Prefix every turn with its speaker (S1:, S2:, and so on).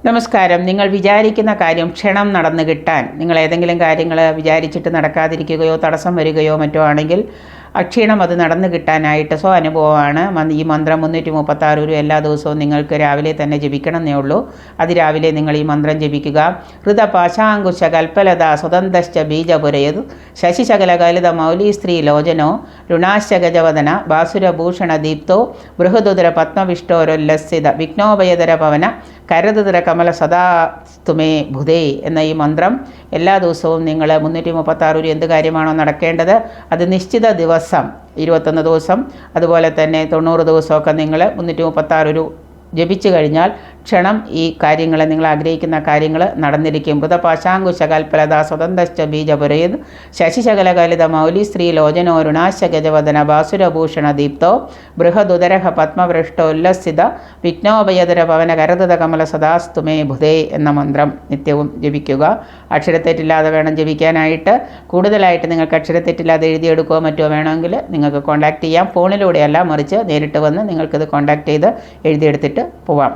S1: നമസ്കാരം. നിങ്ങൾ വിചാരിക്കുന്ന കാര്യം ക്ഷണം നടന്നു കിട്ടാൻ, നിങ്ങൾ ഏതെങ്കിലും കാര്യങ്ങൾ വിചാരിച്ചിട്ട് നടക്കാതിരിക്കുകയോ തടസ്സം വരികയോ മറ്റോ ആണെങ്കിൽ അക്ഷീണം അത് നടന്നു കിട്ടാനായിട്ട് അനുഭവമാണ്. ഈ മന്ത്രം 336 എല്ലാ ദിവസവും നിങ്ങൾക്ക് രാവിലെ തന്നെ ജപിക്കണമെന്നേ ഉള്ളൂ. അതിരാവിലെ നിങ്ങൾ ഈ മന്ത്രം ജപിക്കുക. ഹൃദ പാശാങ്കുശ കൽപ്പലത സ്വതന്തശ്ച ബീജപുരയത് ശശിശകലകലിത മൗലി സ്ത്രീ ലോചനോ രുണാശഗജവദന ബാസുരഭൂഷണ ദീപ്തോ ബൃഹദുദര പത്മവിഷ്ടോരൊല്ലസിത വിഘ്നോഭയതര പവന കരതുതര കമല സദാസ്തുമേ ഭുതേ എന്ന ഈ മന്ത്രം എല്ലാ ദിവസവും നിങ്ങൾ 336 എന്ത് കാര്യമാണോ നടക്കേണ്ടത് അത് നിശ്ചിത ദിവസം 21 ദിവസം അതുപോലെ തന്നെ 90 ദിവസമൊക്കെ നിങ്ങൾ 336 ജപിച്ചു കഴിഞ്ഞാൽ ക്ഷണം ഈ കാര്യങ്ങൾ, നിങ്ങൾ ആഗ്രഹിക്കുന്ന കാര്യങ്ങൾ നടന്നിരിക്കും. മൃതപാശാങ്കുശ കൽപ്പലത സ്വതന്തശ്ച ബീജപുരയത് ശശിശകലകലിത മൗലി സ്ത്രീ ലോചനോ രുണാശഗജവദന ബാസുരഭൂഷണ ദീപ്തോ ബൃഹദുദരഹ പത്മവൃഷ്ടോല്ലസിത വിഘ്നോഭയതര പവന കരതുത കമല സദാസ്തുമേ ഭുതേ എന്ന മന്ത്രം നിത്യവും ജപിക്കുക. അക്ഷരത്തെറ്റില്ലാതെ വേണം ജപിക്കാനായിട്ട്. കൂടുതലായിട്ട് നിങ്ങൾക്ക് അക്ഷരത്തെറ്റില്ലാതെ എഴുതിയെടുക്കുകയോ മറ്റോ വേണമെങ്കിൽ നിങ്ങൾക്ക് കോൺടാക്റ്റ് ചെയ്യാം. ഫോണിലൂടെയല്ല, മറിച്ച് നേരിട്ട് വന്ന് നിങ്ങൾക്കിത് കോൺടാക്റ്റ് ചെയ്ത് എഴുതിയെടുത്തിട്ട് പോവാം.